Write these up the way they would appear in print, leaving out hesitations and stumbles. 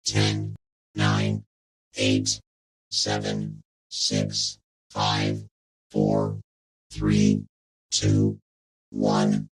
10, 9, 8, 7, 6, 5, 4, 3, 2, 1.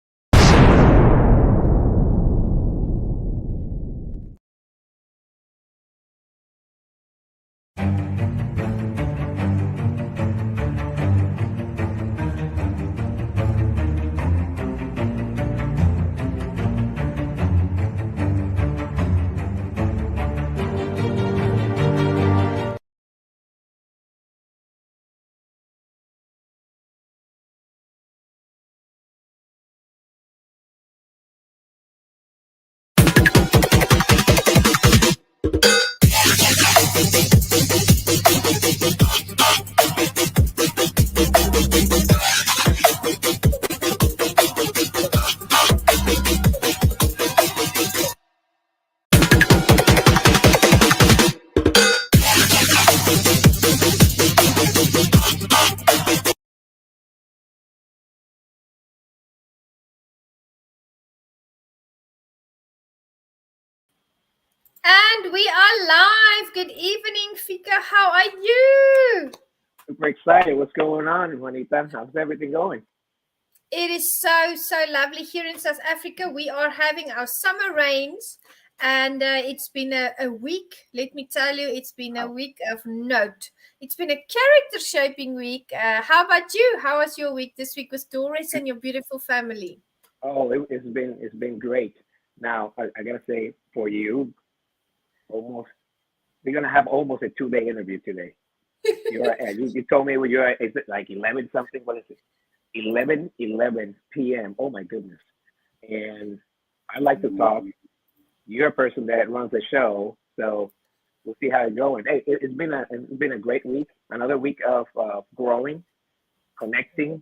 And we are live. Good evening, Fico. How are you? Super excited. What's going on, Juanita? How's everything going? It is so lovely here in South Africa. We are having our summer rains, and it's been a week. Let me tell you, it's been a week of note. It's been a character shaping week. How about you? How was your week this week with Doris and your beautiful family? Oh, it's been great. Now I gotta say, for you, almost we're gonna have almost a 2 day interview today. You told me you're is it like 11 something? What is it? 11 p.m. Oh my goodness! And I like to talk. You're a person that runs the show, so we'll see how it's going. Hey, it's been a great week. Another week of growing, connecting.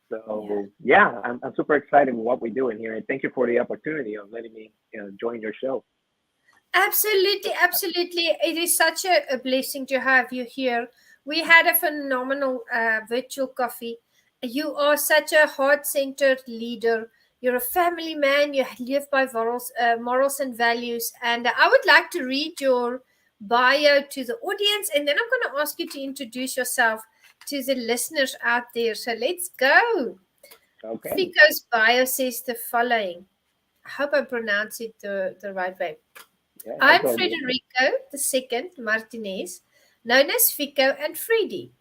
So yeah, I'm super excited with what we're doing here, and thank you for the opportunity of letting me join your show. Absolutely. It is such a blessing to have you here. We had a phenomenal virtual coffee. You are such a heart-centered leader. You're a family man. You live by morals and values. And I would like to read your bio to the audience, and then I'm going to ask you to introduce yourself to the listeners out there. So let's go. Okay. Fico's bio says the following. I hope I pronounce it the right way. Yeah, I'm that's all good. Federico II Martinez, known as Fico and Freddy.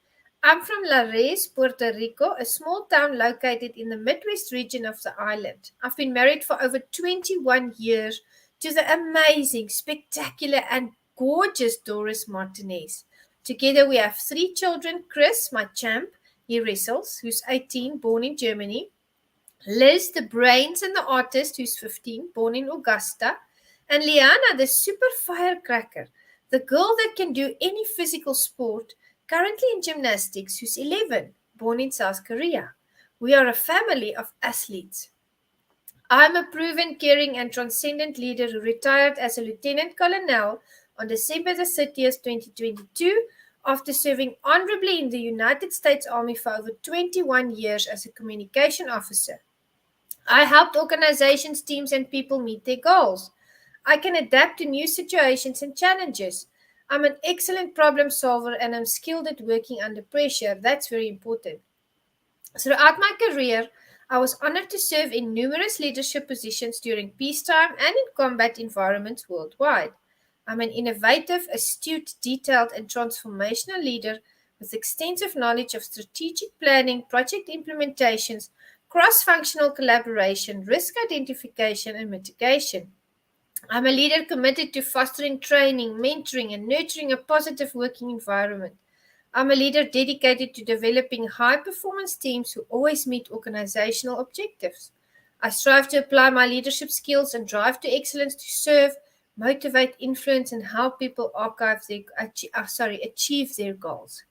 I'm from Lares, Puerto Rico, a small town located in the Midwest region of the island. I've been married for over 21 years to the amazing, spectacular, and gorgeous Doris Martinez. Together we have 3 children: Cris, my champ, he wrestles, who's 18, born in Germany; Liz, the brains and the artist, who's 15, born in Augusta; and Liana, the super firecracker, the girl that can do any physical sport, currently in gymnastics, who's 11, born in South Korea. We are a family of athletes. I'm a proven, caring, and transcendent leader who retired as a lieutenant colonel on December the 30th, 2022, after serving honorably in the United States Army for over 21 years as a communication officer. I helped organizations, teams, and people meet their goals. I can adapt to new situations and challenges. I'm an excellent problem solver and I'm skilled at working under pressure. That's very important. Throughout my career, I was honored to serve in numerous leadership positions during peacetime and in combat environments worldwide. I'm an innovative, astute, detailed, and transformational leader with extensive knowledge of strategic planning, project implementations, cross functional collaboration, risk identification, and mitigation. I'm a leader committed to fostering training, mentoring, and nurturing a positive working environment. I'm a leader dedicated to developing high performance teams who always meet organizational objectives. I strive to apply my leadership skills and drive to excellence to serve, motivate, influence, and help people achieve their goals.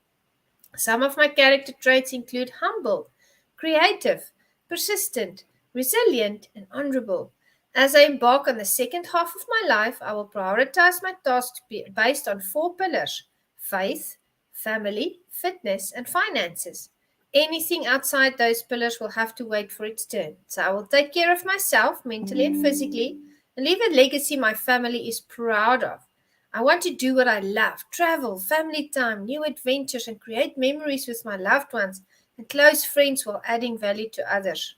Some of my character traits include humble, creative, persistent, resilient, and honorable. As I embark on the second half of my life, I will prioritize my tasks based on 4 pillars: faith, family, fitness, and finances. Anything outside those pillars will have to wait for its turn. So I will take care of myself mentally and physically and leave a legacy my family is proud of. I want to do what I love, travel, family time, new adventures, and create memories with my loved ones and close friends while adding value to others.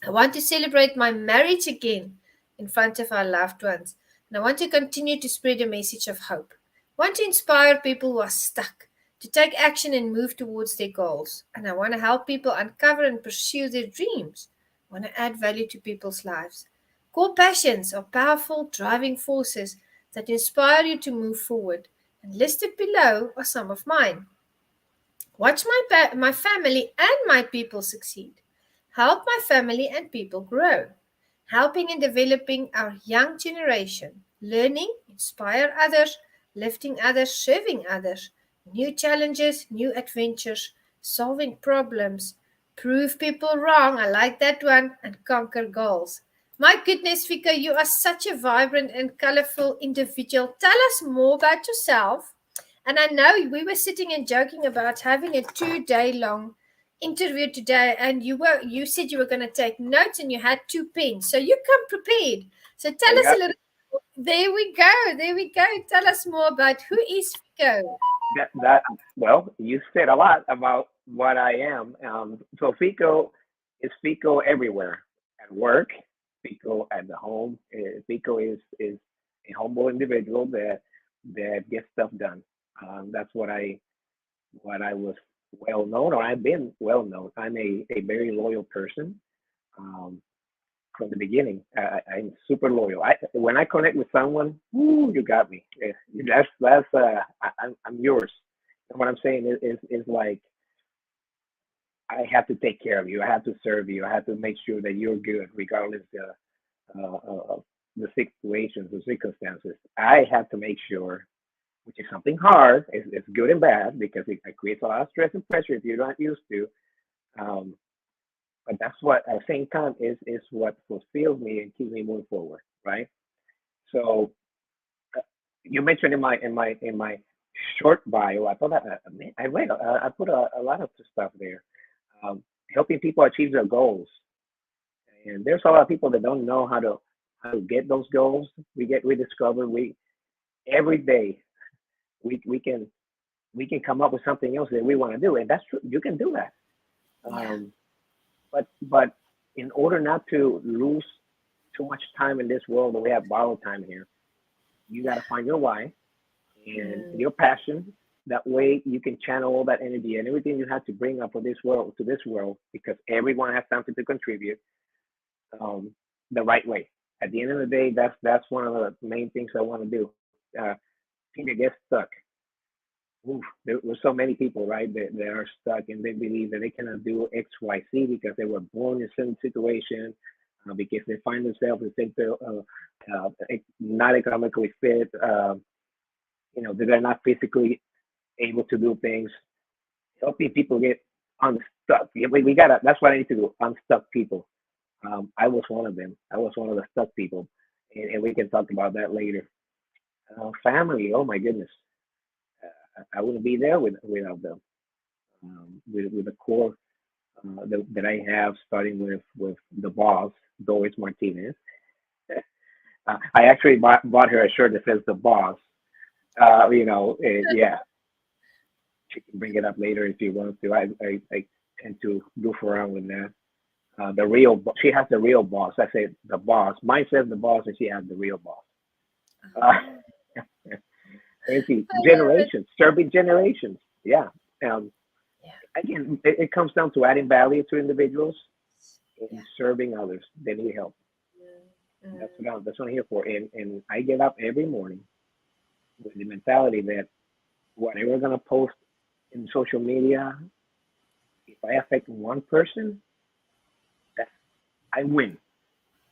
I want to celebrate my marriage again in front of our loved ones. And I want to continue to spread a message of hope. I want to inspire people who are stuck to take action and move towards their goals. And I want to help people uncover and pursue their dreams. I want to add value to people's lives. Core passions are powerful driving forces that inspire you to move forward. And listed below are some of mine. Watch my family and my people succeed. Help my family and people grow. Helping and developing our young generation. Learning, inspire others, lifting others, serving others. New challenges, new adventures, solving problems. Prove people wrong, I like that one, and conquer goals. My goodness, Fico, you are such a vibrant and colorful individual. Tell us more about yourself. And I know we were sitting and joking about having a 2 day long interview today, and you said you were going to take notes and you had 2 pens. So you come prepared. So tell I us a got little. There we go. There we go. Tell us more about who is Fico. that. Well, you said a lot about what I am. So Fico is Fico everywhere. At work, Fico at the home. Fico is a humble individual that gets stuff done. That's what I was well known, or I've been well known. I'm a very loyal person. Um, from the beginning. I'm super loyal. When I connect with someone, woo, you got me. I'm yours. And what I'm saying is like I have to take care of you. I have to serve you. I have to make sure that you're good, regardless of the situations, the circumstances. I have to make sure, which is something hard. It's good and bad because it creates a lot of stress and pressure if you're not used to. Um, but that's what at the same time is what fulfills me and keeps me moving forward, right? So uh, you mentioned in my short bio, I thought I read I put a lot of stuff there, um, helping people achieve their goals, and there's a lot of people that don't know how to get those goals. We discover we every day we can we can come up with something else that we want to do, and that's true. You can do that. Yeah. Um, but in order not to lose too much time in this world, and we have borrowed time here, you got to find your why and Mm, your passion. That way, you can channel all that energy and everything you have to bring up for this world to this world, because everyone has something to contribute, um, the right way. At the end of the day, that's one of the main things I want to do. People get stuck. Oof, there were so many people, right, that are stuck and they believe that they cannot do X, Y, Z because they were born in a certain situation, because they find themselves and think they're not economically fit, that they're not physically able to do things. Helping people get unstuck. Yeah, we gotta. That's what I need to do. Unstuck people. I was one of them. I was one of the stuck people, and we can talk about that later. Family. Oh my goodness, I wouldn't be there without them. With the core that I have, starting with the boss, Doris Martinez. I actually bought her a shirt that says the boss. Yeah, she can bring it up later if you want to. I tend to goof around with that. She has the real boss. I say the boss. Mine says the boss, and she has the real boss. Uh, crazy I love it. generations, serving generations. Yeah. Um, Yeah. Again, it comes down to adding value to individuals and Yeah. serving others. They need help. Mm, That's what I'm here for. And I get up every morning with the mentality that whatever we're gonna post in social media, if I affect one person, that I win.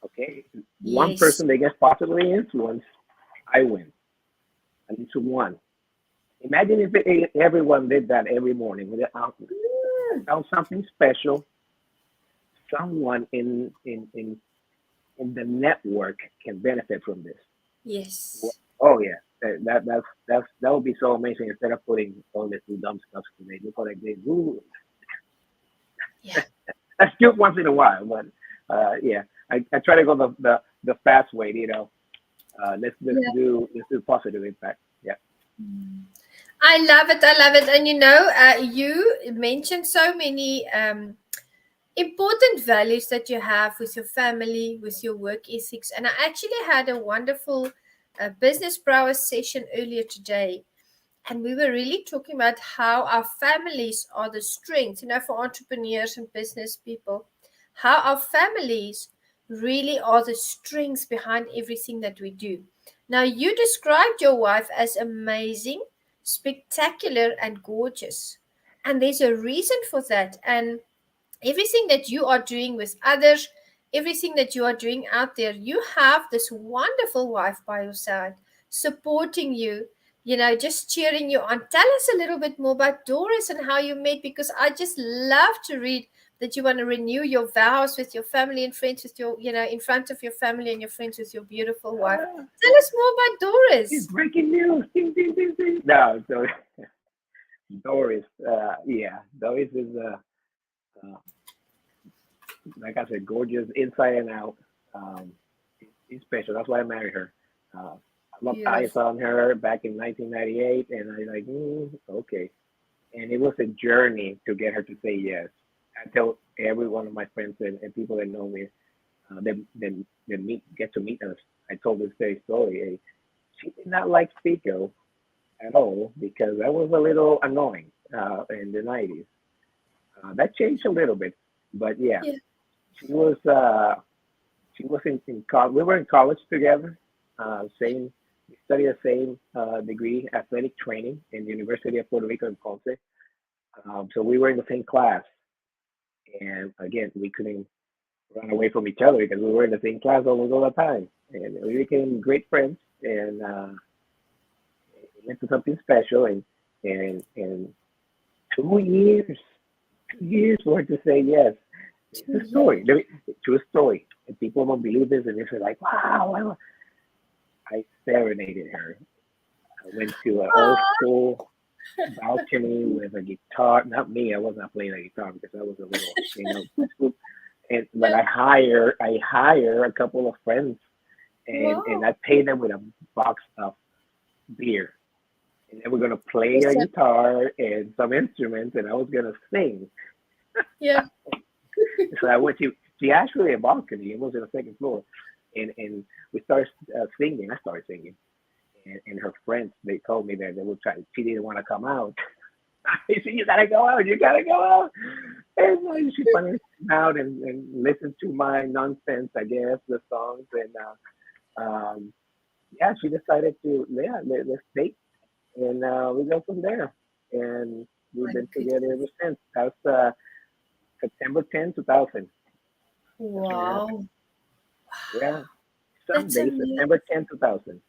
Okay, one yes. person that gets positively influenced, I win. At least one. Imagine if everyone did that every morning. Mm, Found something special. Someone in the network can benefit from this. yes. Oh yeah, that would be so amazing. Instead of putting all this dumb stuff today, look like they do. Yeah. That's cute once in a while, but yeah, I try to go the fast way, Yeah. let's do positive impact. Yeah. I love it. I love it. And you mentioned so many important values that you have with your family, with your work ethics. And I actually had a wonderful business prowess session earlier today. And we were really talking about how our families are the strength, for entrepreneurs and business people, how our families really are the strengths behind everything that we do. Now, you described your wife as amazing, spectacular, and gorgeous. And there's a reason for that. And everything that you are doing with others, everything that you are doing out there, you have this wonderful wife by your side, supporting you, just cheering you on. Tell us a little bit more about Doris and how you met, because I just love to read that you want to renew your vows with your family and friends, with your, in front of your family and your friends, with your beautiful wife. Ah, Tell us more about it's Doris. breaking news. Ding, ding, ding, ding. No, so Doris, yeah, Doris is uh, like I said, gorgeous inside and out. Um, she's special. That's why I married her. I locked eyes Beautiful. on her back in 1998, and I like, okay. And it was a journey to get her to say yes. I tell every one of my friends and people that know me, get to meet us. I told this very story. She did not like Fico at all because that was a little annoying in the 90s. That changed a little bit, but yeah, Yeah. she was in college. We were in college together. Same, we studied the same degree, athletic training in the University of Puerto Rico in Ponce. So we were in the same class, and again, we couldn't run away from each other because we were in the same class almost all the time, and we became great friends. And it led to something special. And 2 years, 2 years for her to say yes. Two It's a story. years. True story. And people don't believe this, and they're like, "Wow!" I serenaded her. I went to an old Oh, school balcony with a guitar. Not me. I was not playing a guitar because I was a little. And but yeah. I hire a couple of friends, and Wow. I pay them with a box of beer. And they were gonna play a Awesome. guitar and some instruments, and I was gonna sing. Yeah. So I went to she actually a balcony. It was on the second floor, and we started singing. I started singing, and her friends they told me that they would try. She didn't want to come out. I said, "You gotta go out. You gotta go out." And she finally came out and listened to my nonsense. I guess the songs and yeah, she decided to let's date, and we go from there. And we've My been together goodness. ever since. That's September 10, 2000. That's when it happened. Wow. Yeah, That's Sunday, amazing. September 10, 2000.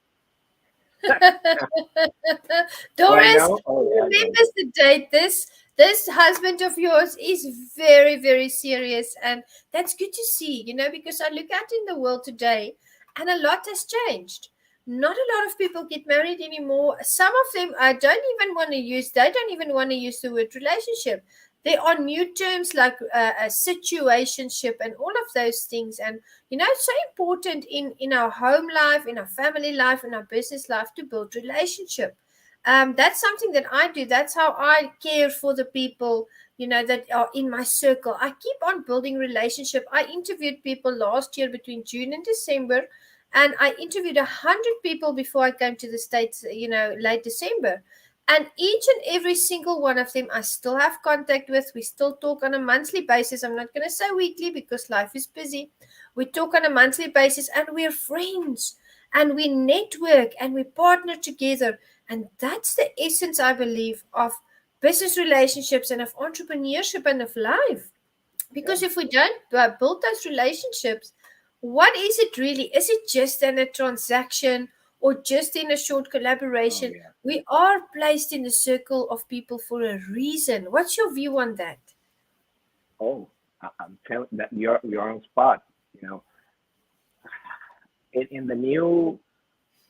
Oh, I Doris, know. Oh, yeah, I know. remembers the date. This husband of yours is very, very serious, and that's good to see, because I look out in the world today and a lot has changed. Not a lot of people get married anymore. Some of them they don't even want to use the word relationship. There are new terms like a situationship and all of those things. And it's so important in our home life, in our family life, in our business life to build relationship. That's something that I do. That's how I care for the people that are in my circle. I keep on building relationship. I interviewed people last year between June and December, and I interviewed 100 people before I came to the States, late December. And each and every single one of them I still have contact with. We still talk on a monthly basis. I'm not going to say weekly because life is busy. We talk on a monthly basis, and we're friends, and we network, and we partner together. And that's the essence, I believe, of business relationships and of entrepreneurship and of life. Yeah. Because if we don't build those relationships, what is it really? Is it just in a transaction or just in a short Oh, collaboration? yeah. We are placed in the circle of people for a reason. What's your view on that? Oh, I'm telling that you're on spot. You know, in the new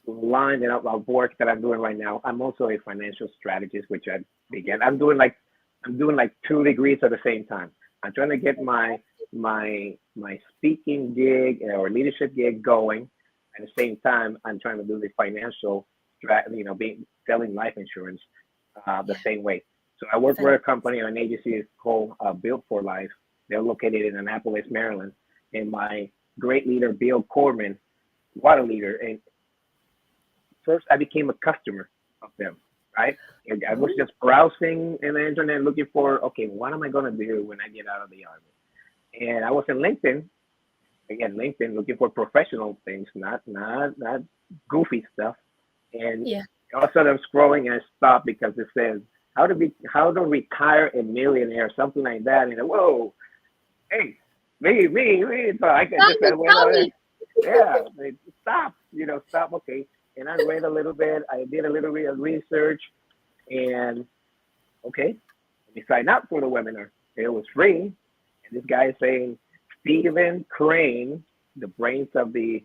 line of work that I'm doing right now, I'm also a financial strategist, which I began. I'm doing like 2 degrees at the same time. I'm trying to get my speaking gig or leadership gig going, At the same time, I'm trying to do the financial, selling life insurance the same way. So I work for a company, an agency called Built for Life. They're located in Annapolis, Maryland. And my great leader, Bill Corman, water leader. And first, I became a customer of them, right? And I was just browsing in the internet looking for, okay, what am I going to do when I get out of the Army? And I was in LinkedIn, again, LinkedIn, looking for professional things, not goofy stuff. And all of a sudden I'm scrolling and I stopped because it says, how to retire a millionaire, something like that. And whoa, hey, me. So I just went, yeah, stop, stop, okay. And I read a little bit, I did a little bit of research, and okay, let me sign up for the webinar. It was free, and this guy is saying, Stephen Crane, the brains of the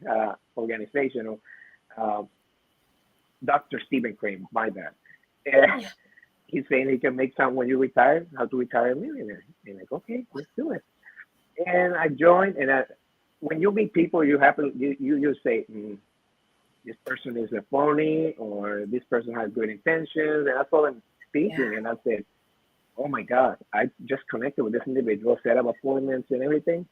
organization, Dr. Stephen Crane, my bad. And he's saying he can make some when you retire, how to retire a millionaire. And like, okay, let's do it. And I joined, and when you meet people, you say, this person is a phony, or this person has good intentions, and I saw them speaking, and I said, oh my God, I just connected with this individual, set up appointments and everything.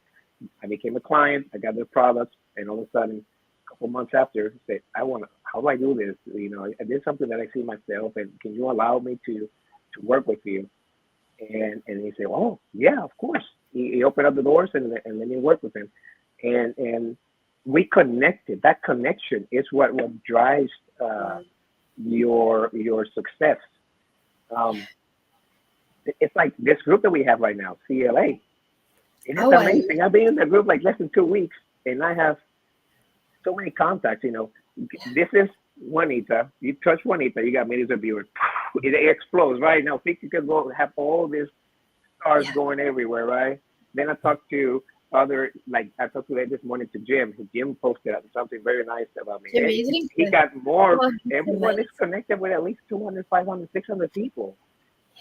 I became a client, I got their products, and all of a sudden, a couple months after, I said, how do I do this? I did something that I see myself, and can you allow me to work with you? And he said, oh, yeah, of course. He opened up the doors and let me work with him. And we connected. That connection is what drives your success. It's like this group that we have right now, CLA. It's amazing. I've been in the group like less than 2 weeks, and I have so many contacts. This is Juanita. You touch Juanita, you got millions of viewers. It explodes right now. Fico can go have all these stars going everywhere, right? Then I talked to I talked to this morning to Jim. Jim posted something very nice about me. He got more. Everyone is connected with at least 200, 500, 600 people.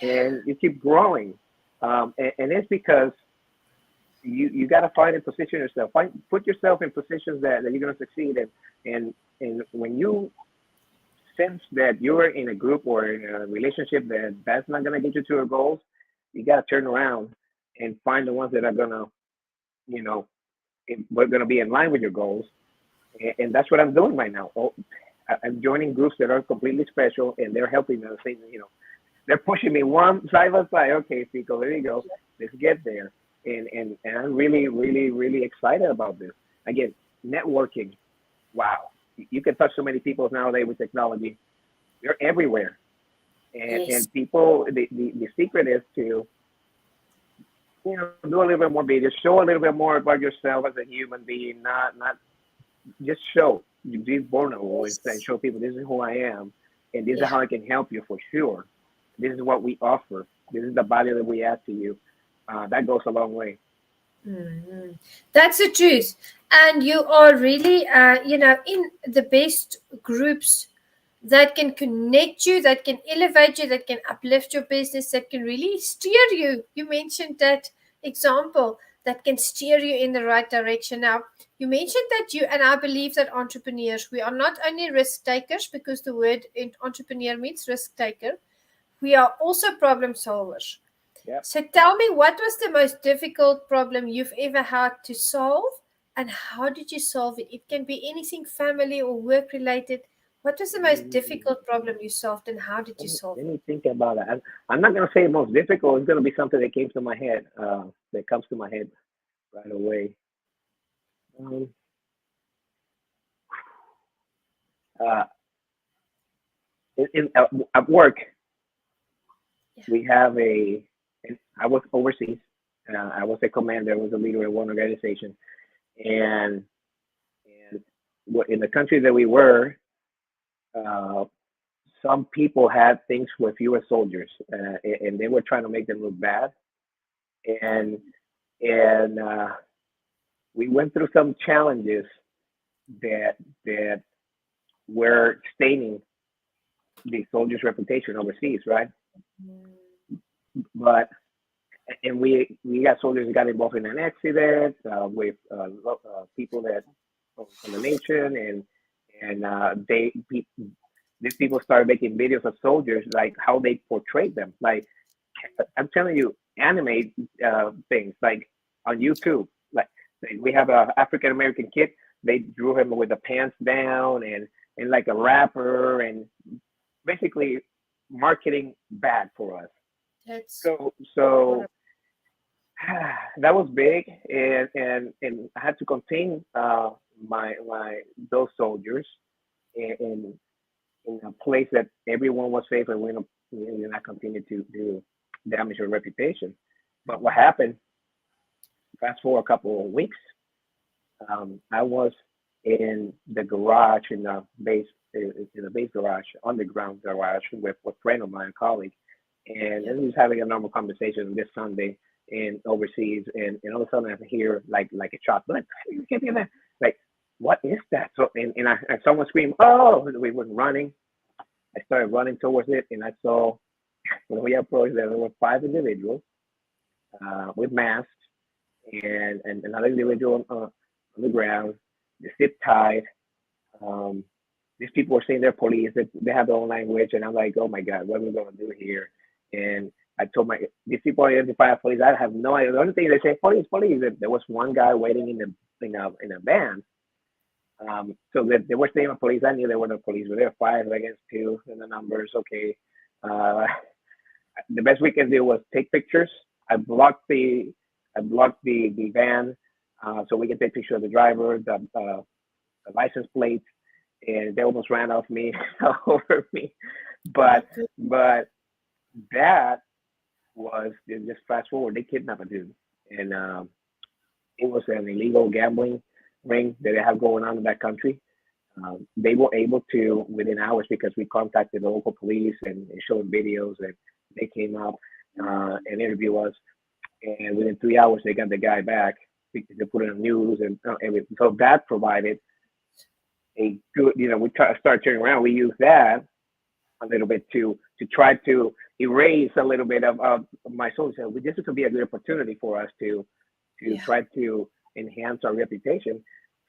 And you keep growing. And it's because you got to find and position yourself. Put yourself in positions that you're going to succeed in. And when you sense that you're in a group or in a relationship that's not going to get you to your goals, you got to turn around and find the ones that are going to, we're going to be in line with your goals. And that's what I'm doing right now. I'm joining groups that are completely special, and they're helping me. They're pushing me one side by side. Okay, Fico, there you go. Let's get there. And I'm really, really, really excited about this. Again, networking. Wow. You can touch so many people nowadays with technology. They're everywhere. And people, the secret is to, do a little bit more videos, show a little bit more about yourself as a human being, not just show. You be vulnerable and show people this is who I am, and this is how I can help you for sure. This is what we offer. This is the value that we add to you. That goes a long way. Mm-hmm. That's the truth. And you are really, in the best groups that can connect you, that can elevate you, that can uplift your business, that can really steer you. You mentioned that example that can steer you in the right direction. Now, you mentioned that and I believe that entrepreneurs, we are not only risk takers, because the word entrepreneur means risk taker, we are also problem solvers. Yep. So tell me, what was the most difficult problem you've ever had to solve, and how did you solve it? It can be anything family or work related. What was the most difficult problem you solved, and how did you solve it? Let me think about it. I'm not going to say most difficult. It's going to be something that came to my head, that comes to my head right away. At work, we have I was overseas. I was a commander. I was a leader in one organization. And in the country that we were, some people had things with U.S. soldiers, and they were trying to make them look bad. And we went through some challenges that were staining the soldiers' reputation overseas, right? But we got soldiers that got involved in an accident with people that from the nation, and these people started making videos of soldiers, like how they portrayed them. Like I'm telling you, anime things like on YouTube. Like we have a African American kid. They drew him with the pants down and like a rapper and basically marketing bad for us. That's So horrible. that was big, and I had to contain my those soldiers in in a place that everyone was safe, and we not continue to damage your reputation. But what happened? Fast forward a couple of weeks, I was in the garage in the base garage, underground garage with a friend of mine, a colleague, and Yeah. we was having a normal conversation this Sunday in overseas, and all of a sudden I hear like a shot, like you can't hear that, like what is that? So and someone screamed, oh! We were running. I started running towards it, and I saw when we approached there were five individuals with masks and another individual on the ground, the zip tied. Um, these people were saying they're police. They have their own language, and I'm like, oh my god, what are we gonna do here? And I told my these people identify as police. I have no idea. The only thing they say, police, police. There was one guy waiting in a van. So they were saying police. I knew they were the police, but they were five against two in the numbers. Okay. Uh, the best we can do was take pictures. I blocked the the van so we can take picture of the driver, the license plate, and they almost ran off me over me. My But good. but that was just fast forward. They kidnapped a dude, and it was an illegal gambling ring that they have going on in that country. They were able to within hours because we contacted the local police and showed videos, and they came up and interviewed us. And within 3 hours, they got the guy back. They put it on the news, and everything. So that provided a good, we started turning around. We used that a little bit to try to erase a little bit of my soul. So this could be a good opportunity for us to Yeah. try to enhance our reputation.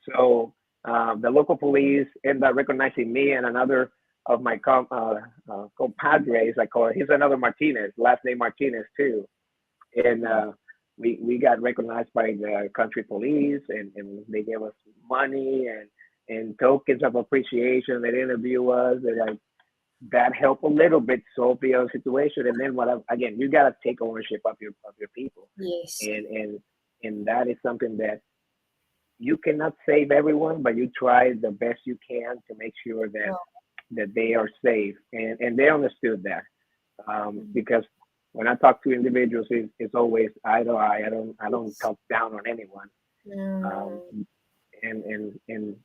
So the local police end up recognizing me and another of my compadres. I call it. He's another Martinez, last name Martinez too, and we got recognized by the country police, and they gave us money and tokens of appreciation. They interview us. They like that helped a little bit solve the situation. And then again, you gotta take ownership of your people, Yes. and that is something that you cannot save everyone, but you try the best you can to make sure Yeah. that they are safe, and they understood that Mhm. because when I talk to individuals, it's always eye to eye. I don't talk down on anyone, um, Mm. and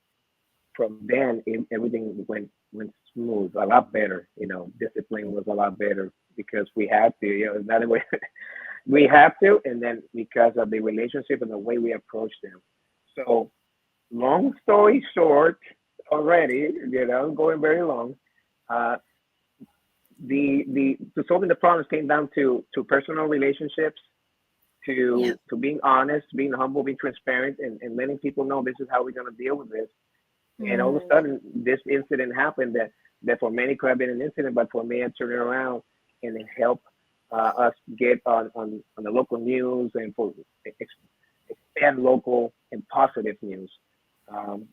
from then everything went smooth, a lot better. Discipline was a lot better because we had to. Another way we have to, and then because of the relationship and the way we approach them. So long story short, already, going very long. Uh, the to solving the problems came down to personal relationships, Yeah. to being honest, being humble, being transparent, and letting people know this is how we're going to deal with this. And all of a Mm. sudden, this incident happened that for many could have been an incident, but for me, it turned it around and it helped us get on the local news and for expand local and positive news.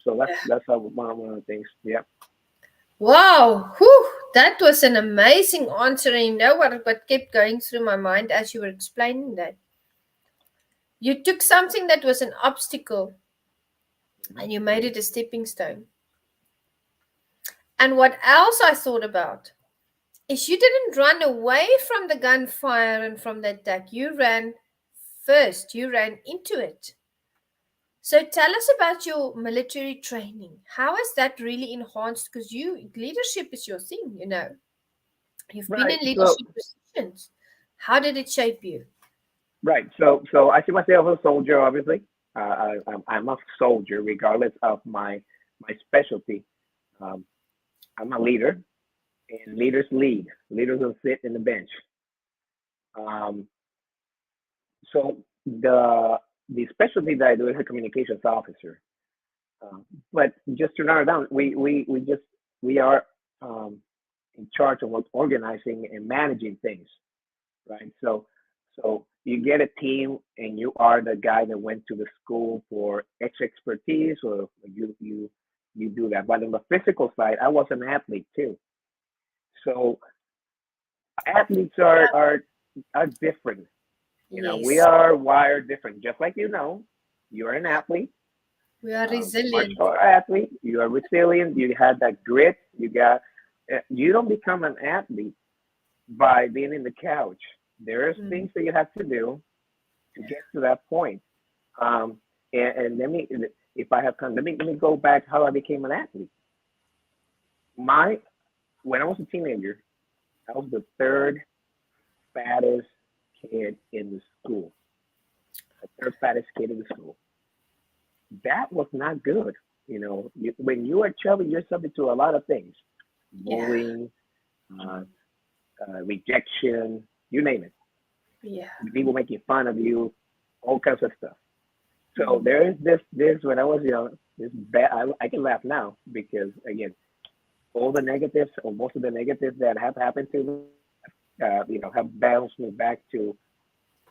So that's one of the things. Yeah. Wow, whew, that was an amazing answer. And you know what kept going through my mind as you were explaining that? You took something that was an obstacle Mhm. and you made it a stepping stone. And what else I thought about is you didn't run away from the gunfire and from the attack. You ran first, you ran into it. So tell us about your military training. How has that really enhanced? Because leadership is your thing. You've been Right. in leadership positions. How did it shape you? So I see myself as a soldier. Obviously, I'm a soldier regardless of my specialty. Um, I'm a leader, and leaders lead. Leaders don't sit in the bench. Um, so the specialty that I do is a communications officer. But just to narrow down, we are um, in charge of organizing and managing things, right? So you get a team, and you are the guy that went to the school for expertise, or you do that. But on the physical side, I was an athlete too. So athletes are different. We Yes. are wired different. Just like you're an athlete, We are martial resilient. art athlete. You are resilient. You had that grit. You don't become an athlete by being in the couch. There's Mm. things that you have to do to get to that point. Um, and if I have time, let me go back how I became an athlete. My When I was a teenager, I was the third fattest kid in the school. The third fattest kid in the school. That was not good. When you are chubby, you're subject to a lot of things: Yeah. bullying, uh, rejection, you name it. Yeah. People making fun of you, all kinds of stuff. So Mm. there is this when I was young, this bad. I can laugh now because again, all the negatives or most of the negatives that have happened to me, have bounced me back to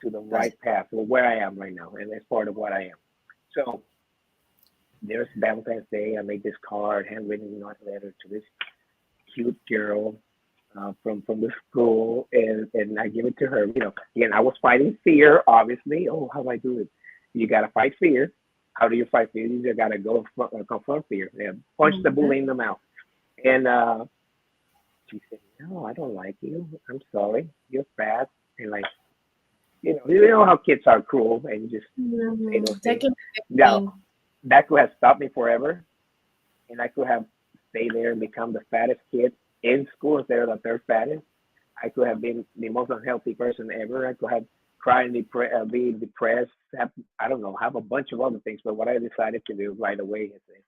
the But right path, or where I am right now, and that's part of what I am. So there's Valentine's Day. I made this card, handwritten letter to this cute girl from the school, and I give it to her. Again, I was fighting fear, obviously. Oh, how do I do it? You gotta fight fear. How do you fight fear? You just gotta go confront fear. Yeah, punch the Mhm. bully in the mouth. And she said, "No, I don't like you. I'm sorry. You're fat." And like, you know how kids are cruel and just say those They things. can be Now, mean. that could have stopped me forever, and I could have stayed there and become the fattest kid in school instead of the third fattest. I could have been the most unhealthy person ever. I could have cried and be depressed. I don't know, have a bunch of other things. But what I decided to do right away is say,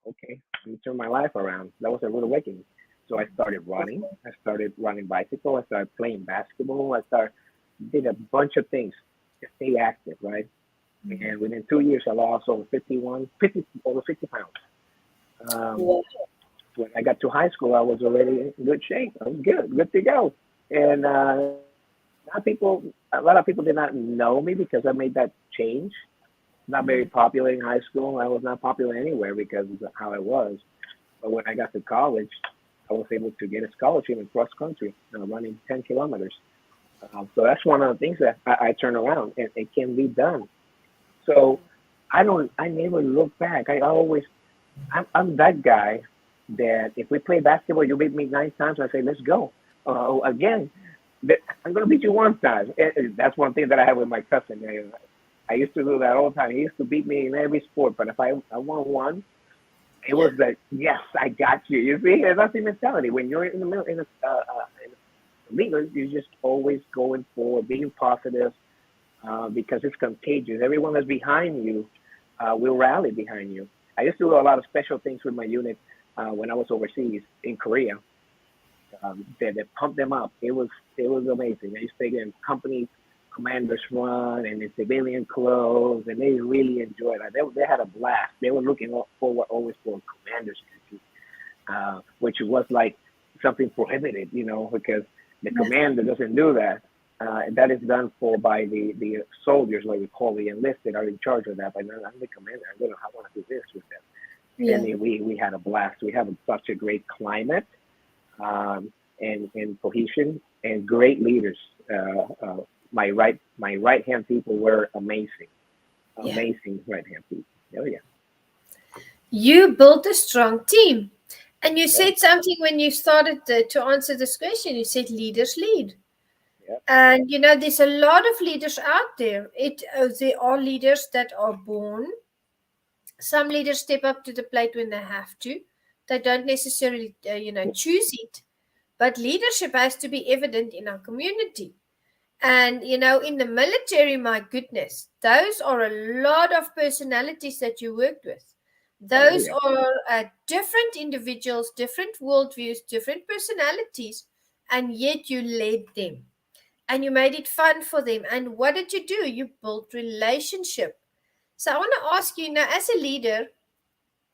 okay, let me turn my life around. That was a rude awakening. So I started running. I started running bicycle. I started playing basketball. Did a bunch of things to stay active, right? And within 2 years, I lost over 50 pounds. Um, Wow. when I got to high school, I was already in good shape. I was good to go. And a lot of people did not know me because I made that change. Not very popular in high school. I was not popular anywhere because of how I was. But when I got to college, I was able to get a scholarship in cross country, running 10 kilometers. So that's one of the things that I turn around, and it can be done. So I never look back. I'm that guy that if we play basketball, you beat me 9 times, I say, let's go. Again, I'm going to beat you one time. That's one thing that I have with my cousin. I used to do that all the time. He used to beat me in every sport, but if I won one, it Yeah. was like, yes, I got you. You see, and that's the mentality. When you're in the middle, in a leader, you're just always going forward, being positive, because it's contagious. Everyone that's behind you will rally behind you. I used to do a lot of special things with my unit when I was overseas in Korea. They pumped them up. It was amazing. I used to take them company commanders run and in civilian clothes, and they really enjoyed it. They had a blast. They were looking forward always for commanders duty, which was like something prohibited, because the Yeah. commander doesn't do that. That is done for by the soldiers, what we call the enlisted, are in charge of that. But I'm the commander. I want to do this with them. Yeah. And then we had a blast. We have such a great climate, and cohesion, and great leaders. My right hand people were amazing, Yeah. amazing right hand people. Oh yeah, You built a strong team. And you yeah, said something when you started to answer this question. You said leaders lead. yeah, And there's a lot of leaders out there. There are leaders that are born. Some leaders step up to the plate when they have to. They don't necessarily, choose it. But leadership has to be evident in our community. And, in the military, my goodness, those are a lot of personalities that you worked with. oh Those yeah. are different individuals, different worldviews, different personalities, and yet you led them and you made it fun for them. And what did you do? You built relationship. So I want to ask you now, as a leader,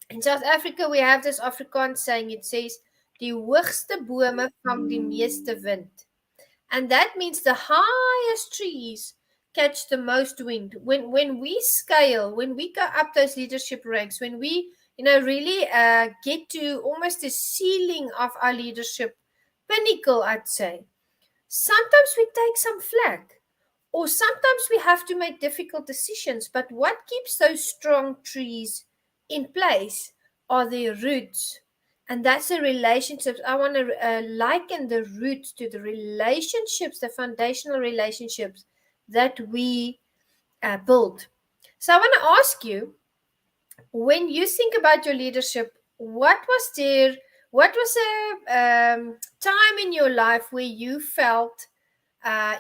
In South Africa, we have this Afrikaans saying. It says, "Die hoogste bome vang die meeste wind." And that means the highest trees catch the most wind. When we scale, when we go up those leadership ranks, when we really get to almost the ceiling of our leadership pinnacle, I'd say, sometimes we take some flack, or sometimes we have to make difficult decisions. But what keeps those strong trees in place are their roots. And that's the relationships. I want to liken the roots to the relationships, the foundational relationships that we build. So I want to ask you, when you think about your leadership, what was a time in your life where you felt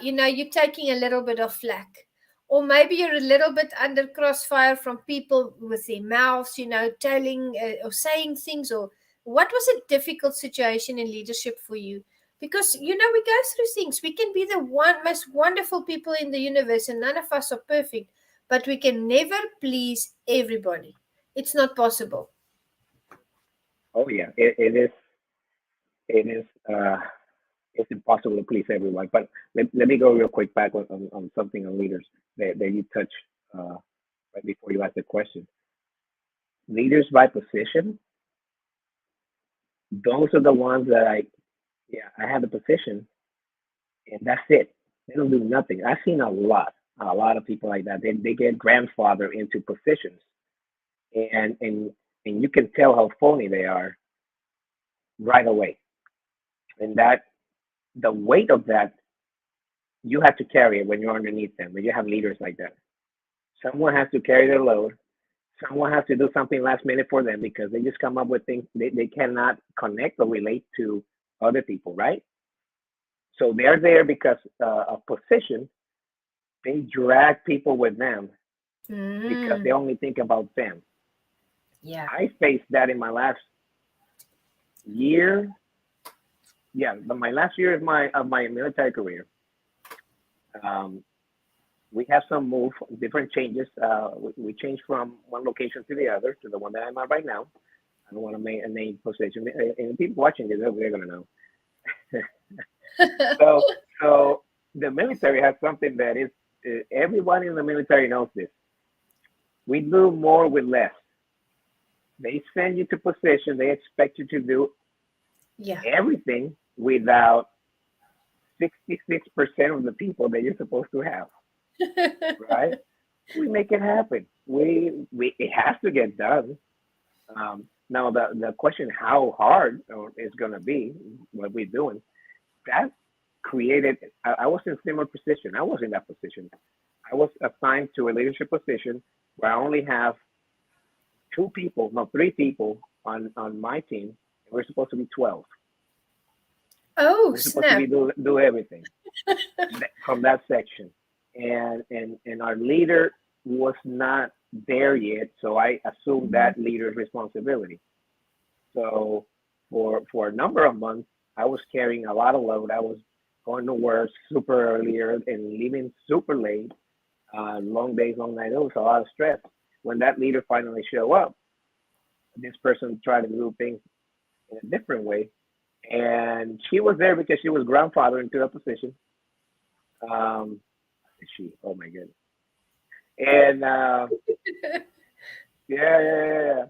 you're taking a little bit of flack, or maybe you're a little bit under crossfire from people with their mouths, telling or saying things, or what was a difficult situation in leadership for you? Because we go through things. We can be the most wonderful people in the universe, and none of us are perfect, but we can never please everybody. It's not possible. Oh yeah, it is. It is. It's impossible to please everyone. But let me go real quick back on something on leaders that you touched right before you asked the question. Leaders by position, those are the ones that I have the position, and that's it. They don't do nothing. I've seen a lot of people like that. They get grandfathered into positions, and and and you can tell how phony they are right away. And that the weight of that you have to carry it when you're underneath them. When you have leaders like that, someone has to carry their load. Someone has to do something last minute for them because they just come up with things they cannot connect or relate to other people, right? So they're there because of position. They drag people with them because they Mm, only think about them. yeah. I faced that in my last year. Yeah, but my last year of my military career. Um, we have some move, different changes. We changed from one location to the other to the one that I'm at right now. I don't want to make a name position, and people watching this, they're gonna know. so, so the military has something that is everyone in the military knows this. We do more with less. They send you to position. They expect you to do Yeah. everything without 66% of the people that you're supposed to have, right? We make it happen. We it has to get done. Now the question how hard it's gonna be what we're doing that created. I was in similar position. I was in that position. I was assigned to a leadership position where I only have two people, no, three people on my team. We're supposed to be 12. Oh, We're supposed to snap. be do everything from that section, and our leader was not there yet, so I assumed that leader's responsibility. So for a number of months, I was carrying a lot of load. I was going to work super earlier and leaving super late, long days, long nights. It was a lot of stress. When that leader finally showed up, this person tried to do things in a different way, and she was there because she was grandfathered into a position. Um, she, oh my goodness, and yeah, yeah, yeah,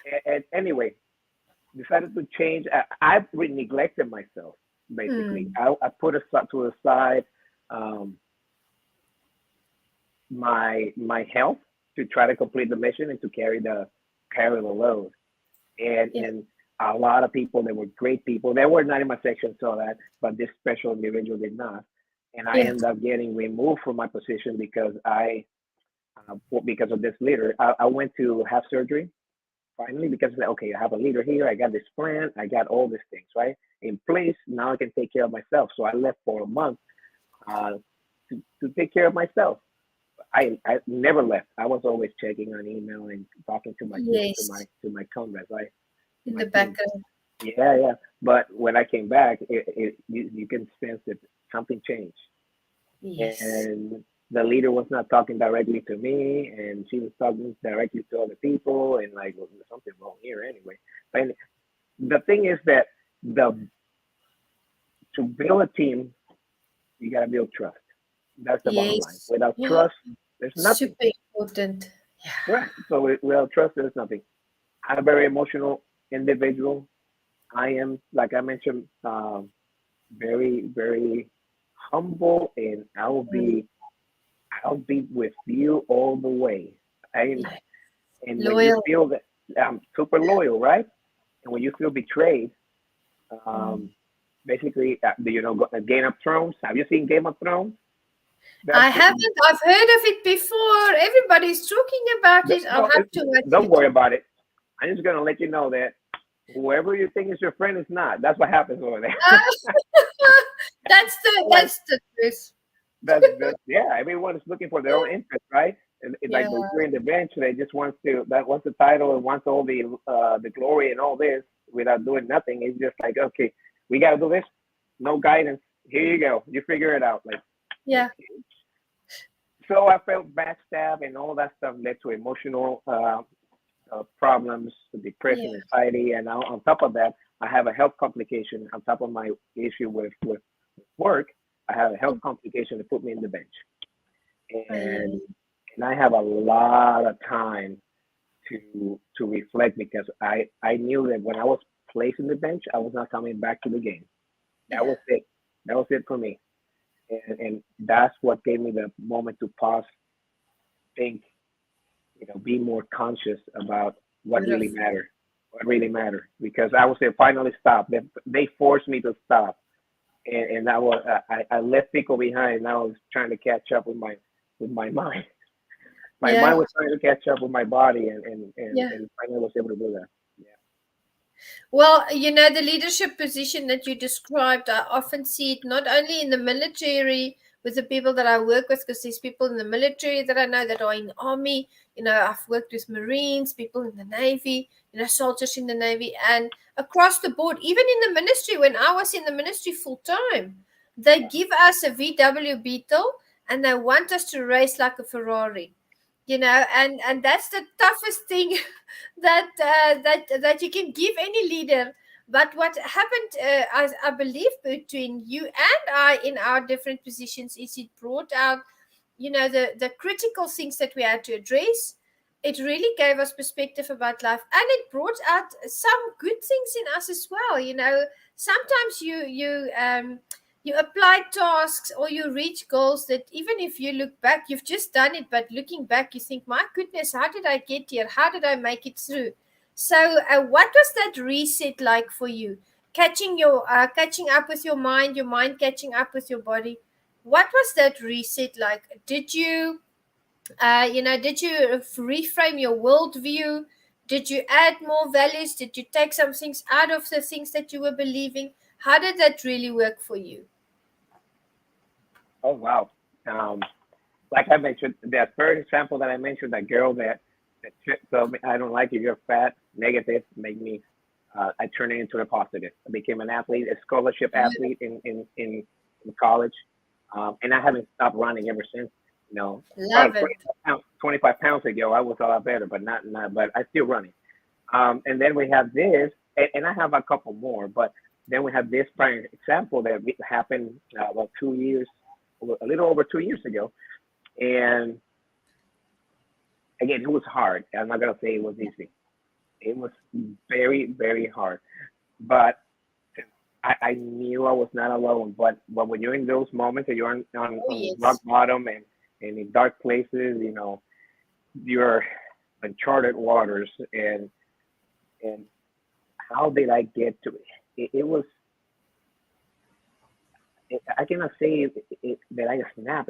yeah. And anyway, decided to change. I neglected myself basically. Mm, I put aside to the side um, my health to try to complete the mission and to carry the load. yeah. And a lot of people that were great people. They were not in my section, saw that, but this special individual did not. And I Yeah. ended up getting removed from my position because of this leader. I went to have surgery finally because okay, I have a leader here. I got this plan. I got all these things right in place. Now I can take care of myself. So I left for a month uh, to take care of myself. I never left. I was always checking on email and talking to my Yes. to my comrades, right, to In my the team. background. Yeah, yeah. But when I came back, you can sense that something changed, Yes. and the leader was not talking directly to me, and she was talking directly to other people, and like, well, there's something wrong here anyway. But the thing is that the to build a team, you gotta build trust. That's the bottom line. Yes. Without Yeah. trust, there's nothing. Super important. Yeah. Right. So without trust, there's nothing. I'm a very emotional individual. I am, like I mentioned, very, very humble, and I'll be with you all the way. I Yeah. and when you Loyal. feel that I'm super loyal, right? And when you feel betrayed, Mm. basically, do you know Game of Thrones? Have you seen Game of Thrones? I That's haven't. I've heard of it before. Everybody's talking about it. I'll no, have to watch don't it. worry about it. I'm just gonna let you know that whoever you think is your friend is not. That's what happens over there. That's Like the truth. that's yeah. Everyone is looking for their own interest, right? And it's Yeah. like during the bench, they just wants the title and wants all the glory and all this without doing nothing. It's just like, okay, we got to do this. No guidance. Here you go. You figure it out. Like, Yeah. so I felt backstab, and all that stuff led to emotional problems, depression, Yeah. anxiety, and now on top of that, I have a health complication. On top of my issue with work, I have a health complication that put me in the bench, and and I have a lot of time to reflect, because I knew that when I was placed in the bench, I was not coming back to the game. That Yeah. was it. That was it for me, and that's what gave me the moment to pause, think, be more conscious about what really Beautiful. mattered. What really mattered, because I would say finally stop. They forced me to stop, and I left Fico behind. And I was trying to catch up with my mind. My Yeah. mind was trying to catch up with my body, Yeah. and finally was able to do that. Yeah. Well, the leadership position that you described, I often see it not only in the military with the people that I work with, because there's people in the military that I know that are in the army. I've worked with Marines, people in the Navy, soldiers in the Navy, and across the board, even in the ministry. When I was in the ministry full time, they give us a VW Beetle and they want us to race like a Ferrari. And that's the toughest thing that you can give any leader. But what happened, I believe, between you and I in our different positions is it brought out, the critical things that we had to address. It really gave us perspective about life, and it brought out some good things in us as well. Sometimes you apply tasks or you reach goals that even if you look back, you've just done it, but looking back, you think, my goodness, how did I get here? How did I make it through? So, what was that reset like for you? Catching up with your mind catching up with your body. What was that reset like? Did you reframe your worldview? Did you add more values? Did you take some things out of the things that you were believing? How did that really work for you? Oh wow. Um, like I mentioned, that first example that I mentioned, that girl that told me, I don't like you, you're fat, negative, make me. I turned it into a positive. I became an athlete, a scholarship athlete in college, and I haven't stopped running ever since. Love About it. 25 pounds ago, I was a lot better, but not, but I still running. And then we have this, and I have a couple more, but then we have this prime example that happened about 2 years, a little over 2 years ago. And again, it was hard. I'm not going to say it was easy. It was very, very hard. But I knew I was not alone. But when you're in those moments and you're Oh, on rock yes. bottom and in dark places, you're uncharted waters. And how did I get to it? It was, I cannot say that I snap.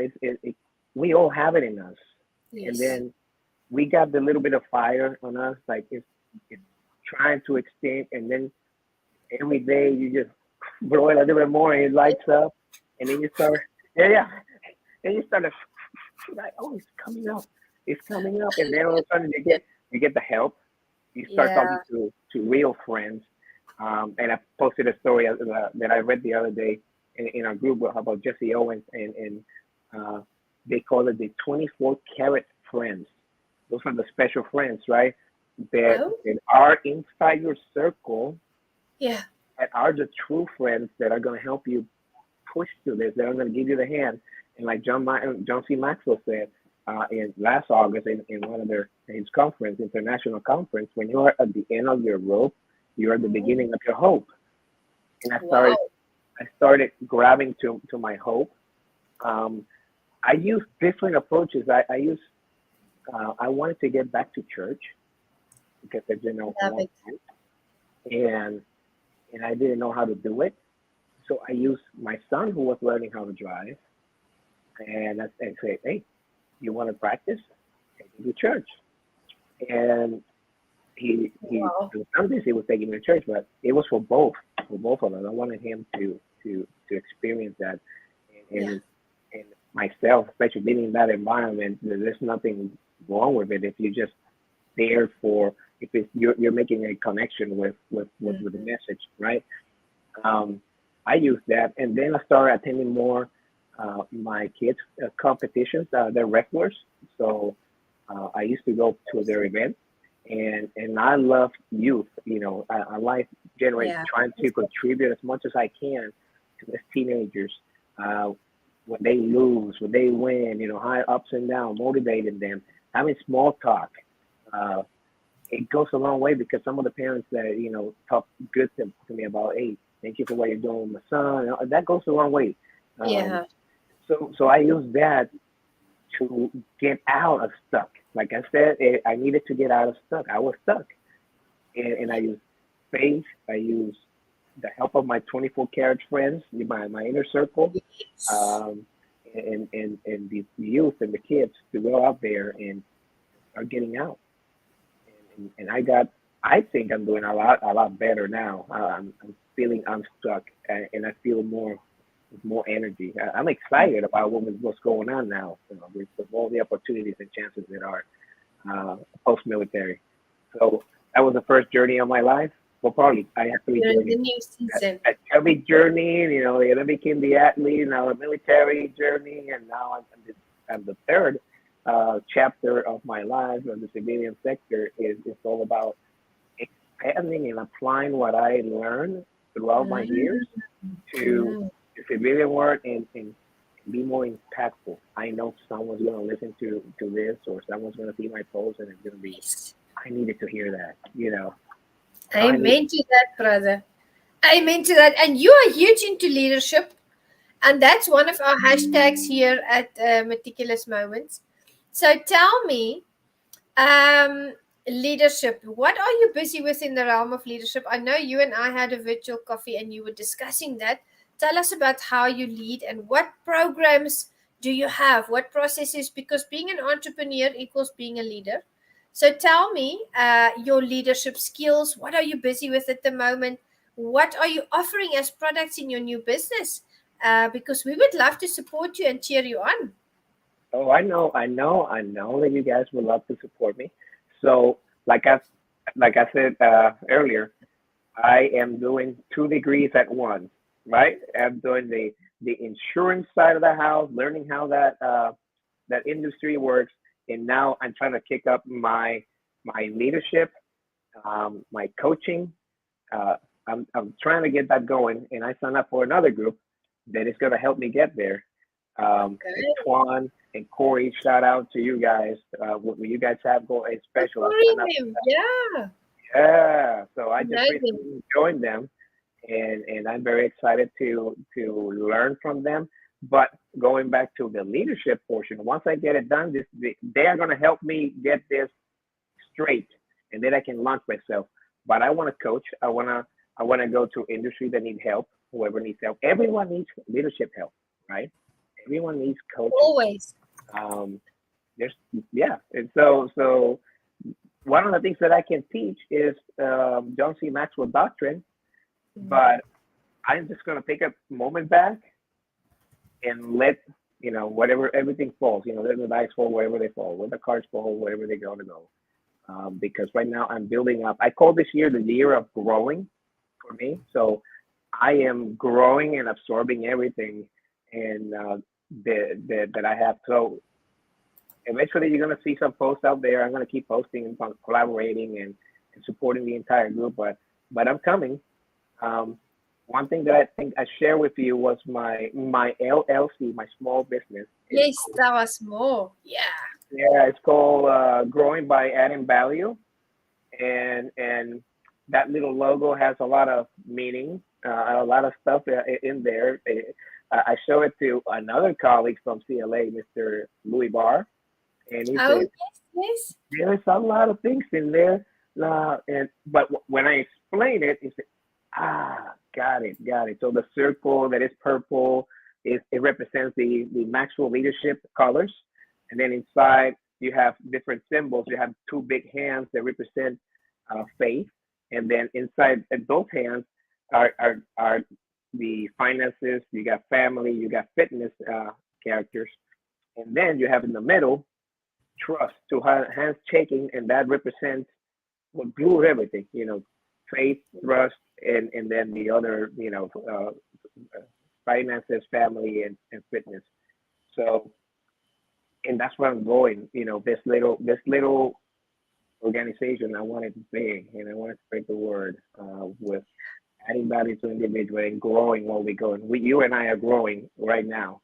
We all have it in us. And Yes. then we got the little bit of fire on us, like it's trying to extend, and then every day you just blow it a little bit more, and it lights up, and then you start, yeah, and you start to like, oh, it's coming up, and then all of a sudden you get the help, you start talking Yeah. to real friends, and I posted a story that I read the other day in our group about Jesse Owens and uh, they call it the 24 karat friends. Those are the special friends, right? That, Oh, that are inside your circle, yeah. that are the true friends that are going to help you push through this. That are going to give you the hand. And like John C. Maxwell said in last August in one of his conference, international conference, when you are at the end of your rope, you are at the beginning of your hope. And Wow. I started grabbing to my hope. Um, I use different approaches. I wanted to get back to church because I didn't know a Love long it. time, and I didn't know how to do it. So I used my son who was learning how to drive, and I said, "Hey, you want to practice? Take him to church." And he Wow. on Sundays he was taking me to church, but it was for both of us. I wanted him to experience that, Yeah. and myself, especially being in that environment. There's nothing wrong with it if you just there for if it's you're making a connection with the Mhm. message, right? Um, I use that, and then I started attending more my kids' competitions. They're wrestlers, so I used to go to their events, and I love youth. I like generate Yeah. trying to contribute as much as I can to these teenagers. Uh, when they lose, when they win, high ups and downs, motivating them, having small talk. Uh, it goes a long way because some of the parents that talk good to me about, hey, thank you for what you're doing with my son. That goes a long way. Um, Yeah. so I use that to get out of stuck. Like I said, I needed to get out of stuck. I was stuck, and I use faith. I use the help of my 24 karat friends, my inner circle, Yes. um, and the youth and the kids to go out there and start getting out. And I think I'm doing a lot better now. I'm feeling unstuck, and I feel more energy. I'm excited about what's going on now, with all the opportunities and chances that are post military. So that was the first journey of my life. Well, probably I had three You're in the journeys. new season. A chubby journey, then I became the athlete, now a military journey, and now I'm the third chapter of my life of the civilian sector is all about expanding and applying what I learned throughout my years Mm. to Mm. the civilian world and be more impactful. I know someone's going to listen to this or someone's going to see my post and it's going to be, Yes. I needed to hear that. I need, Amen to that, brother. Amen to that. And you are huge into leadership. And that's one of our hashtags here at Meticulous Moments. So tell me, um, leadership. What are you busy with in the realm of leadership? I know you and I had a virtual coffee and you were discussing that. Tell us about how you lead and what programs do you have? What processes? Because being an entrepreneur equals being a leader. So tell me your leadership skills. What are you busy with at the moment? What are you offering as products in your new business? Because we would love to support you and cheer you on. oh, I know that you guys would love to support me. So like I said earlier, I am doing 2 degrees at once, right? I'm doing the insurance side of the house, learning how that industry works, and now I'm trying to kick up my leadership, my coaching. Uh, I'm trying to get that going, and I signed up for another group that is going to help me get there. And Okay. Twan and Corey, shout out to you guys. What you guys have going is special. I signed up. Supporting him. Yeah. Yeah, so I just Amazing. recently joined them, and I'm very excited to learn from them. But going back to the leadership portion, once I get it done, they are going to help me get this straight, and then I can launch myself. But I want to coach. I want to go to industry that need help. Whoever needs help, everyone needs leadership help, right? Everyone needs coaching. Always. Um, there's yeah, and so one of the things that I can teach is John C. Maxwell doctrine, but I'm just gonna take a moment back and let whatever everything falls. Let the dice fall wherever they fall, let the cards fall wherever they're gonna go. Because right now I'm building up. I call this year the year of growing for me. So I am growing and absorbing everything, and that I have. So eventually you're gonna see some posts out there. I'm gonna keep posting and collaborating and supporting the entire group, but I'm coming. Um, One thing that I think I shared with you was my LLC, my small business. Yes, that was more. Yeah. Yeah, it's called Growing by Adding Value, and that little logo has a lot of meaning, a lot of stuff in there. I show it to another colleague from CLA, Mr. Louis Barr, and he Oh, says yes, yes. there's a lot of things in there. But when I explain it, he said, got it, got it. So the circle that is purple it represents the Maxwell leadership colors, and then inside you have different symbols. You have two big hands that represent faith, and then inside those hands are the finances. You got family, you got fitness characters, and then you have in the middle trust. So hands shaking, and that represents what glued everything. Faith, trust, and then the other, finances, family, and fitness. So, and that's where I'm going. This little organization, I want it big, and I want to spread the word with adding value to individual and growing while we go. And you and I are growing right now.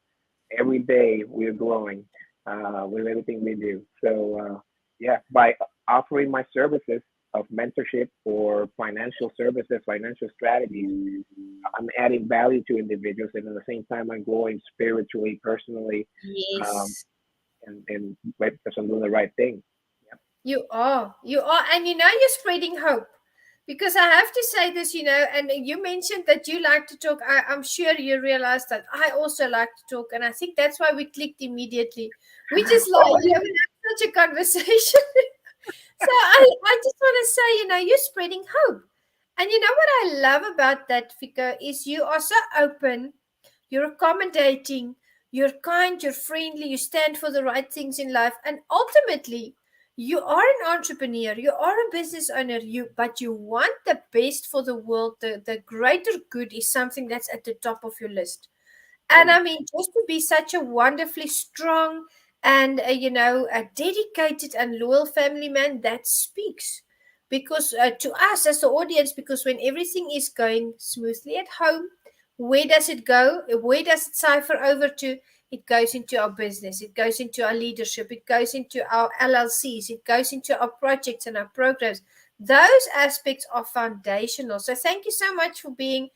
Every day we're growing with everything we do. So yeah, by offering my services of mentorship or financial services, financial strategies, I'm adding value to individuals, and at the same time, I'm growing spiritually, personally, um, Yes. and right, because I'm doing the right thing. You are. You are. And you're spreading hope. Because I have to say this, and you mentioned that you like to talk. I'm sure you realize that I also like to talk. And I think that's why we clicked immediately. We just like, Oh, you have such a conversation. So I just want to say, you're spreading hope. And you know what I love about that, Fico, is you are so open, you're accommodating, you're kind, you're friendly, you stand for the right things in life. And ultimately, you are an entrepreneur, you are a business owner, but you want the best for the world. The greater good is something that's at the top of your list. oh And yeah. I mean, just to be such a wonderfully strong and, a dedicated and loyal family man, that speaks. Because to us as the audience, because when everything is going smoothly at home, where does it go? Where does it cipher over to? It goes into our business, it goes into our leadership, it goes into our LLCs, it goes into our projects and our programs. Those aspects are foundational. So thank you so much for being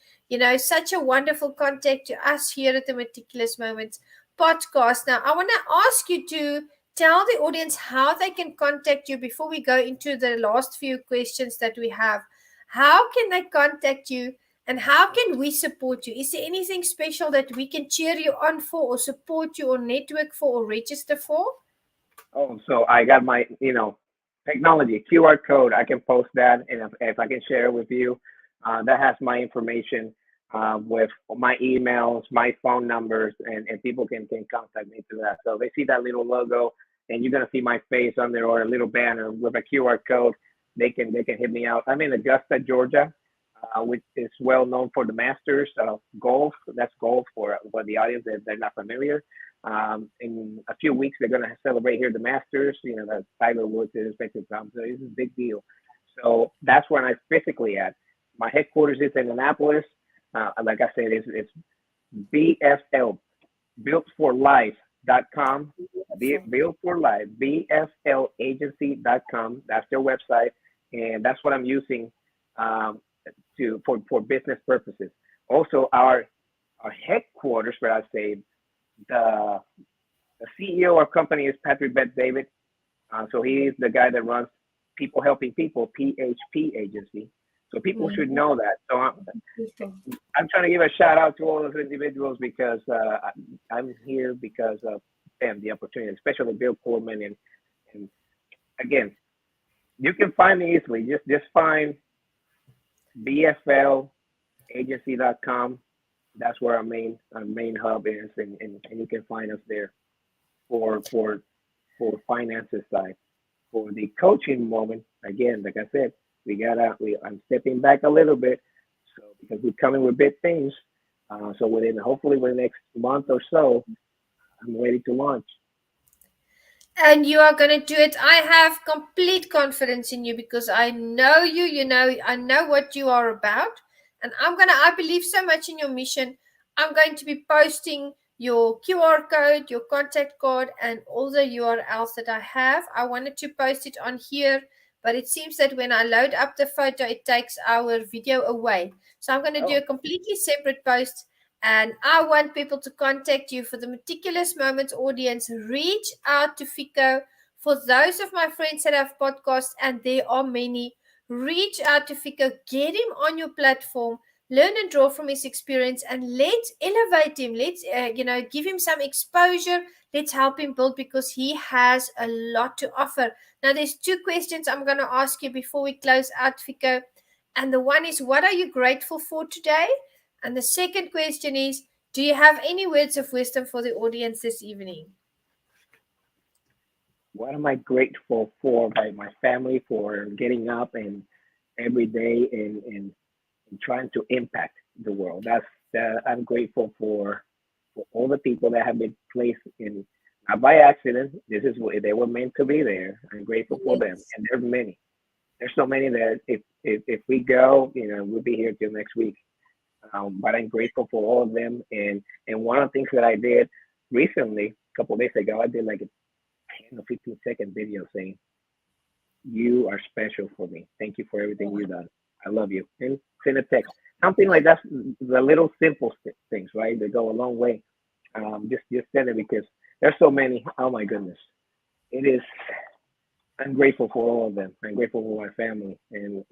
such a wonderful contact to us here at the Meticulous Moments podcast. Now, I want to ask you to tell the audience how they can contact you before we go into the last few questions that we have. How can they contact you and how can we support you? Is there anything special that we can cheer you on for or support you or network for or register for? Oh, so I got my, technology QR code. I can post that, and if I can share it with you, that has my information with my emails, my phone numbers, and people can contact me through that. So they see that little logo, and you're gonna see my face on there or a little banner with a QR code. They can hit me out. I'm in Augusta, Georgia, which is well known for the Masters of golf. That's golf for the audience that they're not familiar. In a few weeks, they're going to celebrate here the Masters. That Tiger Woods is expected to come, so it's a big deal. So that's where I'm physically at. My headquarters is in Annapolis. Like I said, it's BFL, builtforlife.com. Built for Life, BFLagency.com. That's their website, and that's what I'm using for business purposes. Also, our headquarters, where I say the CEO of our company is Patrick Bet David. So he is the guy that runs People Helping People, PHP agency. So people should know that. So I'm trying to give a shout out to all those individuals because I'm here because of them, the opportunity, especially Bill Coleman. And again, you can find me easily. Just find BFLagency.com. That's where our main hub is, and you can find us there for finances side. For the coaching moment, again, like I said, I'm stepping back a little bit, so because we're coming with big things. So hopefully within the next month or so, I'm ready to launch. And you are going to do it. I have complete confidence in you because I know you, I know what you are about. And I believe so much in your mission. I'm going to be posting your QR code, your contact card, and all the URLs that I have. I wanted to post it on here, but it seems that when I load up the photo, it takes our video away. So I'm going to do Oh, a completely separate post. And I want people to contact you. For the Meticulous Moments audience, reach out to Fico. For those of my friends that have podcasts, and there are many, reach out to Fico. Get him on your platform. Learn and draw from his experience, and let's elevate him. Let's, give him some exposure. Let's help him build because he has a lot to offer. Now, there's two questions I'm going to ask you before we close out, Fico. And the one is, what are you grateful for today? And the second question is, do you have any words of wisdom for the audience this evening? what am I grateful for? By my family for getting up and every day and trying to impact the world. That's that. I'm grateful for all the people that have been placed in, not by accident. This is what they were meant to be there. I'm grateful for them, Yes. and there's many. There's so many that if we go, we'll be here till next week. But I'm grateful for all of them. And one of the things that I did recently, a couple of days ago, I did like a 10 or 15-second video saying, "You are special for me. Thank you for everything you've done. I love you." And send a text, something like that. The little simple things, right? They go a long way. Just send it because there's so many. Oh my goodness, it is. I'm grateful for all of them. I'm grateful for my family and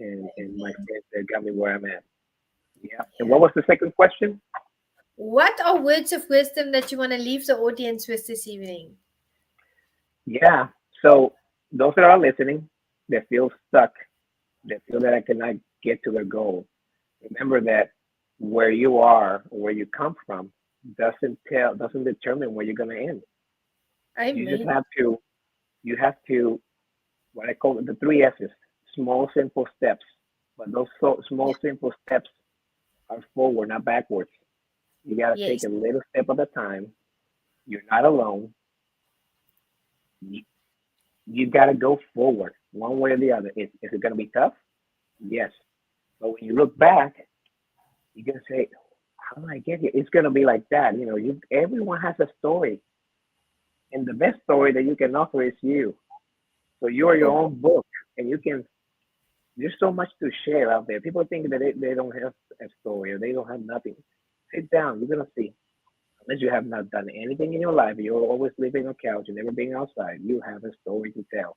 my friends that got me where I'm at. Yeah. And what was the second question? What are words of wisdom that you want to leave the audience with this evening? Yeah. So those that are listening, that feel stuck, that feel that I cannot get to their goal, remember that where you are, where you come from, doesn't determine where you're gonna end. You just Amen. have to what I call it the three S's, small simple steps. But those small simple steps are forward, not backwards. You gotta take Yes. a little step at a time. You're not alone. You, you gotta go forward, one way or the other. Is it gonna be tough? Yes. But when you look back, you're gonna say, "How did I get here?" It's gonna be like that. Everyone has a story, and the best story that you can offer is you. So you are your Oh, own book, and you can. There's so much to share out there. People think that they don't have a story or they don't have nothing. Sit down. You're gonna see. Unless you have not done anything in your life, you're always living on a couch and never being outside. You have a story to tell,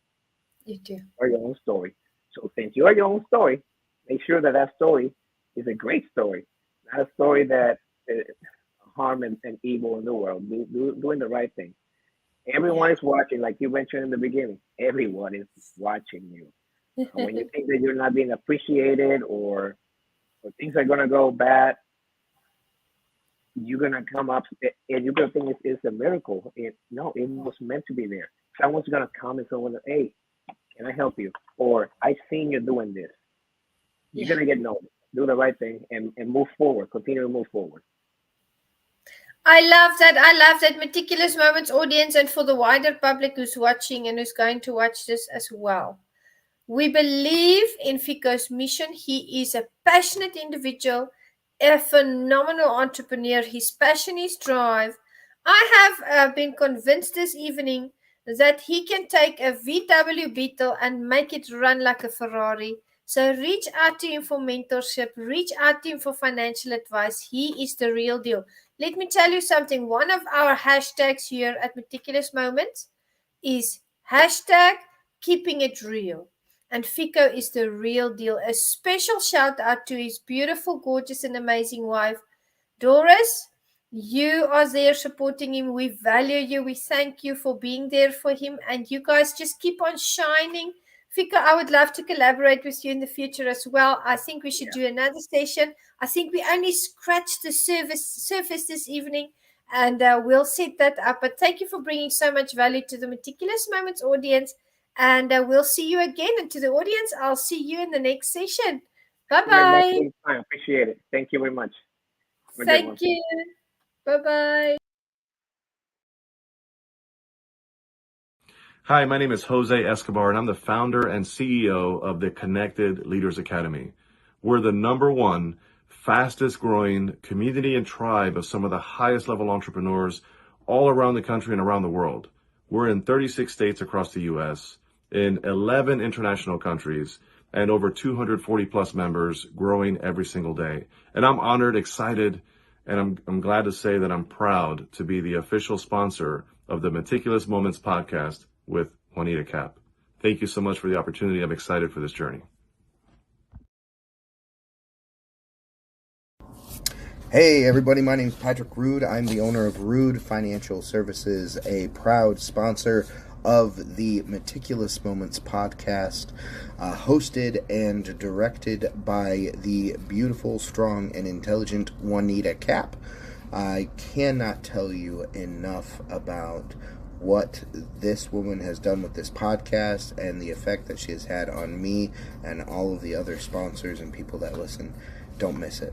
you do. or your own story. So since you are your own story, make sure that that story is a great story, not a story that harm and evil in the world. Doing the right thing. Yeah. Everyone is watching, like you mentioned in the beginning. Everyone is watching you. When you think that you're not being appreciated or things are gonna go bad, you're gonna come up and you're gonna think it's a miracle. No, it was meant to be there. Someone's gonna come and someone, hey, can I help you? Or I seen you doing this. You're Yeah. gonna get noticed. Do the right thing and move forward. Continue to move forward. I love that. I love that, Meticulous Moments audience, and for the wider public who's watching and who's going to watch this as well. We believe in Fico's mission. He is a passionate individual, a phenomenal entrepreneur. His passion is drive. I have been convinced this evening that he can take a VW Beetle and make it run like a Ferrari. So reach out to him for mentorship, reach out to him for financial advice. He is the real deal. Let me tell you something. One of our hashtags here at Meticulous Moments is hashtag keeping it real. And Fico is the real deal. A special shout out to his beautiful, gorgeous, and amazing wife, Doris. You are there supporting him. We value you. We thank you for being there for him. And you guys just keep on shining. Fico, I would love to collaborate with you in the future as well. I think we should Yeah, do another session. I think we only scratched the surface this evening, and we'll set that up. But thank you for bringing so much value to the Meticulous Moments audience. And we'll see you again. And to the audience, I'll see you in the next session. Bye very much bye. for your time. Appreciate it. Thank you very much. Have a good Thank one. you. Bye bye. Hi, my name is Jose Escobar, and I'm the founder and CEO of the Connected Leaders Academy. We're the #1 fastest growing community and tribe of some of the highest level entrepreneurs all around the country and around the world. We're in 36 states across the U.S., in 11 international countries, and over 240 plus members growing every single day. And I'm honored, excited, and I'm glad to say that I'm proud to be the official sponsor of the Meticulous Moments podcast with Juanita Kapp. Thank you so much for the opportunity. I'm excited for this journey. Hey everybody, my name is Patrick Rude. I'm the owner of Rude Financial Services, a proud sponsor of the Meticulous Moments podcast, hosted and directed by the beautiful, strong, and intelligent Juanita Kapp. I cannot tell you enough about what this woman has done with this podcast and the effect that she has had on me and all of the other sponsors and people that listen. Don't miss it.